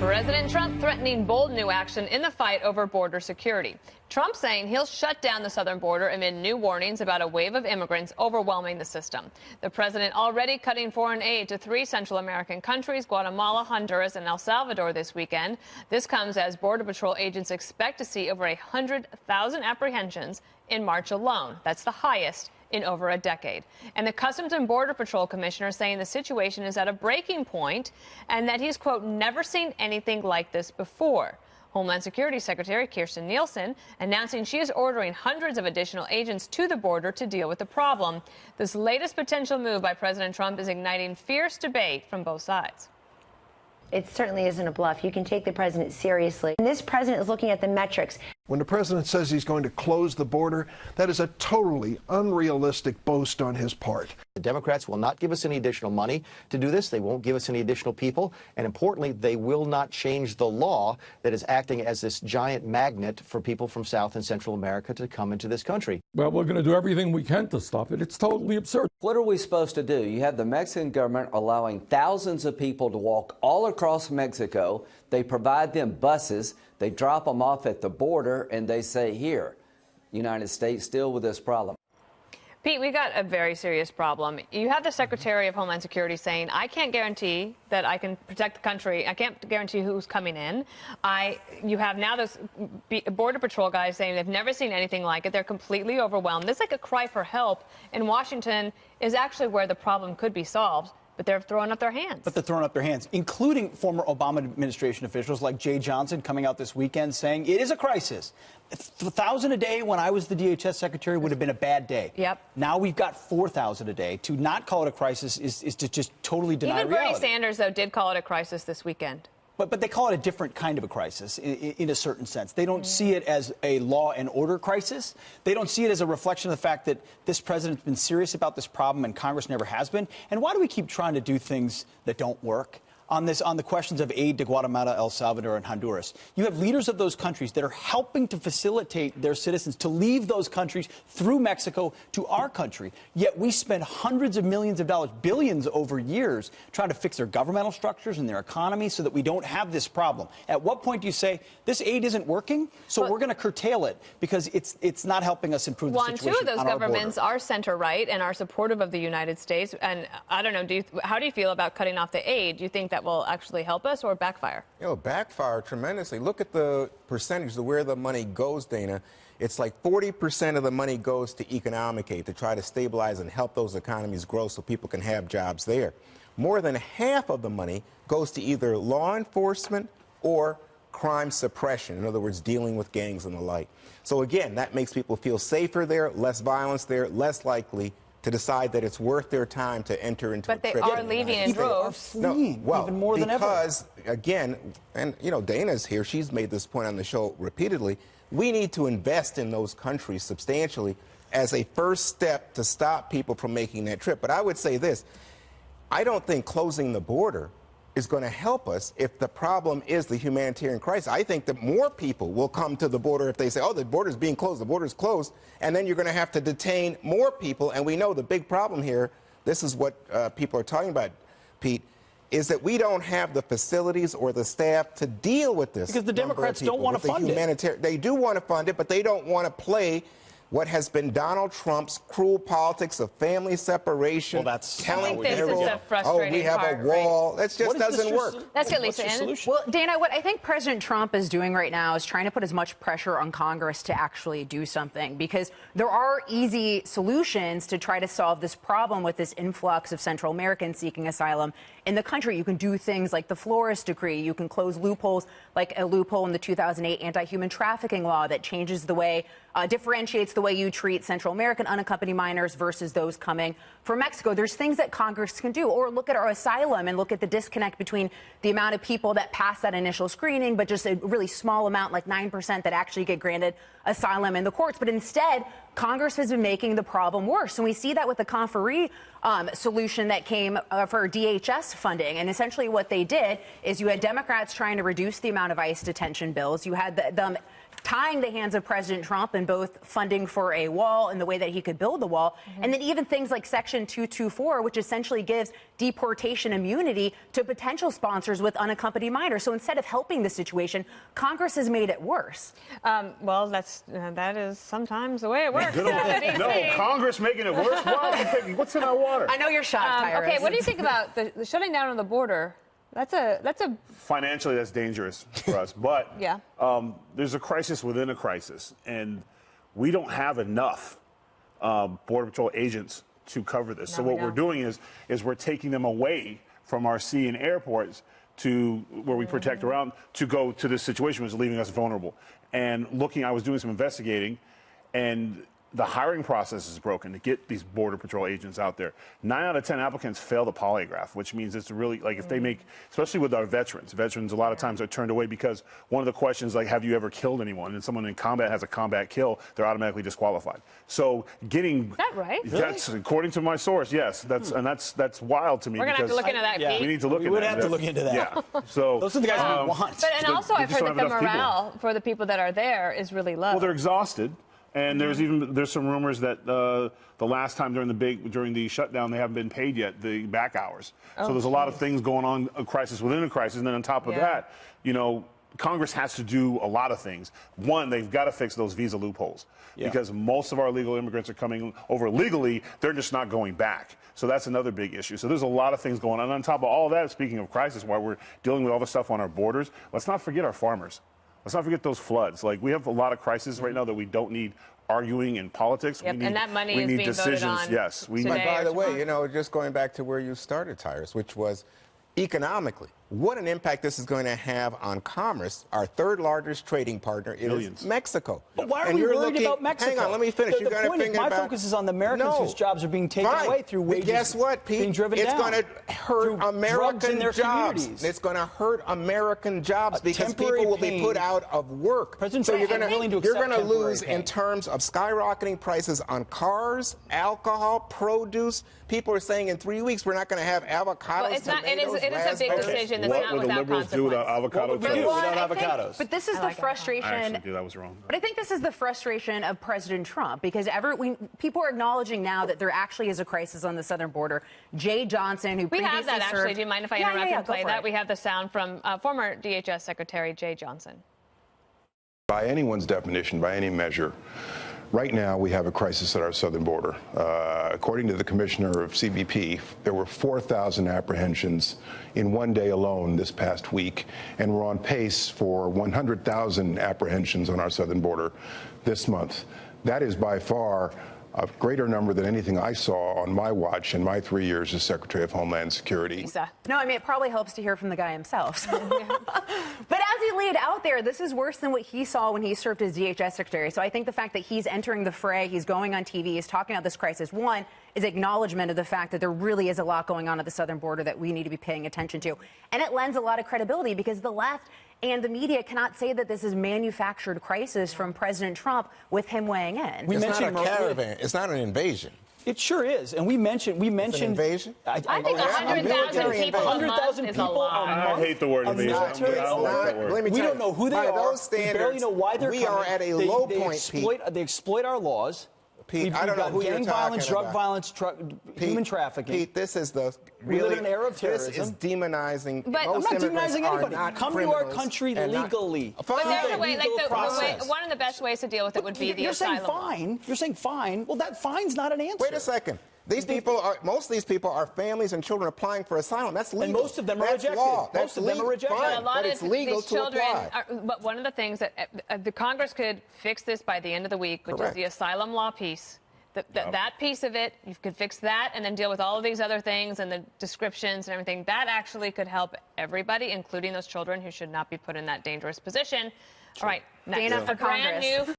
President Trump threatening bold new action in the fight over border security. Trump saying he'll shut down the southern border amid new warnings about a wave of immigrants overwhelming the system. The president already cutting foreign aid to 3 Central American countries, Guatemala, Honduras, and El Salvador this weekend. This comes as Border Patrol agents expect to see over 100,000 apprehensions in March alone. That's the highest in over a decade. And the Customs and Border Patrol commissioner saying the situation is at a breaking point and that he's, quote, never seen anything like this before. Homeland Security Secretary Kirstjen Nielsen announcing she is ordering hundreds of additional agents to the border to deal with the problem. This latest potential move by President Trump is igniting fierce debate from both sides. It certainly isn't a bluff. You can take the president seriously. And this president is looking at the metrics. When the president says he's going to close the border, that is a totally unrealistic boast on his part. The Democrats will not give us any additional money to do this. They won't give us any additional people. And importantly, they will not change the law that is acting as this giant magnet for people from South and Central America to come into this country. Well, we're going to do everything we can to stop it. It's totally absurd. What are we supposed to do? You have the Mexican government allowing thousands of people to walk all across Mexico. They provide them buses. They drop them off at the border, and they say, here, United States, deal with this problem. Pete, we got a very serious problem. You have the Secretary of Homeland Security saying, I can't guarantee that I can protect the country. I can't guarantee who's coming in. You have now those Border Patrol guys saying they've never seen anything like it. They're completely overwhelmed. This is like a cry for help. And Washington is actually where the problem could be solved. But they're throwing up their hands. But they're throwing up their hands, including former Obama administration officials like Jay Johnson coming out this weekend saying it is a crisis. 1,000 a day when I was the DHS secretary would have been a bad day. Yep. Now we've got 4,000 a day. To not call it a crisis is to just totally deny reality. reality. Even Bernie Sanders, though, did call it a crisis this weekend. But they call it a different kind of a crisis in a certain sense. They don't see it as a law and order crisis. They don't see it as a reflection of the fact that this president's been serious about this problem and Congress never has been. And why do we keep trying to do things that don't work? On the questions of aid to Guatemala, El Salvador, and Honduras. You have leaders of those countries that are helping to facilitate their citizens to leave those countries through Mexico to our country. Yet we spend hundreds of millions of dollars, billions over years, trying to fix their governmental structures and their economy so that we don't have this problem. At what point do you say, this aid isn't working, so we're going to curtail it because it's not helping us improve the situation on our border? Two of those governments are center-right and are supportive of the United States. And I don't know, how do you feel about cutting off the aid? Do you think that will actually help us or backfire? Backfire tremendously. Look at the percentage of where the money goes, Dana. It's like 40% of the money goes to economic aid to try to stabilize and help those economies grow so people can have jobs there. More than half of the money goes to either law enforcement or crime suppression, in other words, dealing with gangs and the like. So again, that makes people feel safer there, less violence there, less likely to decide that it's worth their time to enter into a trip. But they are leaving in droves. Even more than ever. Because, again, and, Dana's here. She's made this point on the show repeatedly. We need to invest in those countries substantially as a first step to stop people from making that trip. But I would say this. I don't think closing the border is going to help us if the problem is the humanitarian crisis. I think that more people will come to the border if they say, oh, the border's being closed, the border's closed, and then you're going to have to detain more people. And we know the big problem here, this is what people are talking about, Pete, is that we don't have the facilities or the staff to deal with this. Because the Democrats don't want to fund it. They do want to fund it, but they don't want to play what has been Donald Trump's cruel politics of family separation. Well, that's telling this is the frustrating we have part, a wall. Right? That just doesn't work. That's good, Lisa. Well, Dana, what I think President Trump is doing right now is trying to put as much pressure on Congress to actually do something, because there are easy solutions to try to solve this problem with this influx of Central Americans seeking asylum in the country. You can do things like the Flores Decree. You can close loopholes, like a loophole in the 2008 anti-human trafficking law that changes the way, differentiates the way you treat Central American unaccompanied minors versus those coming from Mexico. There's things that Congress can do. Or look at our asylum and look at the disconnect between the amount of people that pass that initial screening, but just a really small amount, like 9%, that actually get granted asylum in the courts. But instead, Congress has been making the problem worse. And we see that with the conferee solution that came for DHS funding. And essentially what they did is you had Democrats trying to reduce the amount of ICE detention bills. You had them tying the hands of President Trump in both funding for a wall and the way that he could build the wall, and then even things like Section 224, which essentially gives deportation immunity to potential sponsors with unaccompanied minors. So instead of helping the situation, Congress has made it worse. Well, that is sometimes the way it works. No, Congress making it worse? What's in our water? I know you're shocked, Tyrus. Okay, what do you think about the shutting down of the border? That's a Financially, that's dangerous for us. But yeah. There's a crisis within a crisis, and we don't have enough Border Patrol agents to cover this. So what we're doing is we're taking them away from our sea and airports to where we protect around to go to this situation, which is leaving us vulnerable. And I was doing some investigating, and the hiring process is broken to get these Border Patrol agents out there. 9 out of 10 applicants fail the polygraph, which means it's really, like, if they make, especially with our veterans a lot of times are turned away because one of the questions, like, have you ever killed anyone? And someone in combat has a combat kill, they're automatically disqualified. So getting... Is that right? That's, according to my source, yes. That's wild to me. We're going to have to look into that, Pete. We need to look into that. We would have to look into that. Yeah. So, those are the guys we want. And also I've heard that the morale for the people that are there is really low. Well, they're exhausted. And there's some rumors that the last time during the shutdown they haven't been paid yet, the back hours. So there's a lot of things going on, a crisis within a crisis, and then on top of that, Congress has to do a lot of things. One, they've got to fix those visa loopholes because most of our illegal immigrants are coming over legally. They're just not going back. So that's another big issue. So there's a lot of things going on. And on top of all that, speaking of crisis, while we're dealing with all the stuff on our borders, let's not forget our farmers. Let's not forget those floods. Like, we have a lot of crises right now that we don't need arguing in politics. Yep, and that money is being decisions. Voted on. Yes, we But by the way, just going back to where you started, Tyrus, which was economically, what an impact this is going to have on commerce. Our third largest trading partner is Mexico. But why are we worried about Mexico? Hang on, let me finish. The point is, my focus is on the Americans whose jobs are being taken away through wages. Guess what, Pete? Being driven it's down going to hurt American jobs. It's going to hurt American jobs because people will be put out of work. So you're going to lose in terms of skyrocketing prices on cars, alcohol, produce. People are saying in 3 weeks we're not going to have avocados. Well, it's not. It is a big decision. That's not what would the liberals do without avocado? Without avocados. But this is the frustration. I actually do. That was wrong. But I think this is the frustration of President Trump because people are acknowledging now that there actually is a crisis on the southern border. Jay Johnson, who previously have that served, actually. Do you mind if I interrupt and play that? It. We have the sound from former DHS Secretary Jay Johnson. By anyone's definition, by any measure, right now we have a crisis at our southern border. According to the commissioner of CBP, there were 4,000 apprehensions in one day alone this past week, and we're on pace for 100,000 apprehensions on our southern border this month. That is by far a greater number than anything I saw on my watch in my 3 years as Secretary of Homeland Security. No, I mean, it probably helps to hear from the guy himself. But as he laid out there, this is worse than what he saw when he served as DHS Secretary. So I think the fact that he's entering the fray, he's going on TV, he's talking about this crisis, one, is acknowledgement of the fact that there really is a lot going on at the southern border that we need to be paying attention to. And it lends a lot of credibility because the left and the media cannot say that this is manufactured crisis from President Trump with him weighing in. It's not a caravan. It's not an invasion. It sure is, and we mentioned it's an invasion. I think 100,000 people a month is a lot. I hate the word invasion. We don't know who they are. Those standards, we barely know why they're coming. We are at a low point, Pete. They exploit our laws. Pete, I don't know who you're talking violence, drug about. violence, human trafficking. Pete, this is the we live in an era of terrorism. This is demonizing. But I'm not demonizing anybody. Come to our country legally. But there's a way, one of the best ways to deal with it would be the asylum. You're saying fine. You're saying fine. Well, that fine's not an answer. Wait a second. Most of these people are families and children applying for asylum. That's legal. And most of them are rejected. Law. Most of them are rejected. Fine, but it's legal to apply. But one of the things that the Congress could fix this by the end of the week, which is the asylum law piece. That piece of it, you could fix that and then deal with all of these other things and the descriptions and everything. That actually could help everybody, including those children who should not be put in that dangerous position. All right, next. Dana for Congress.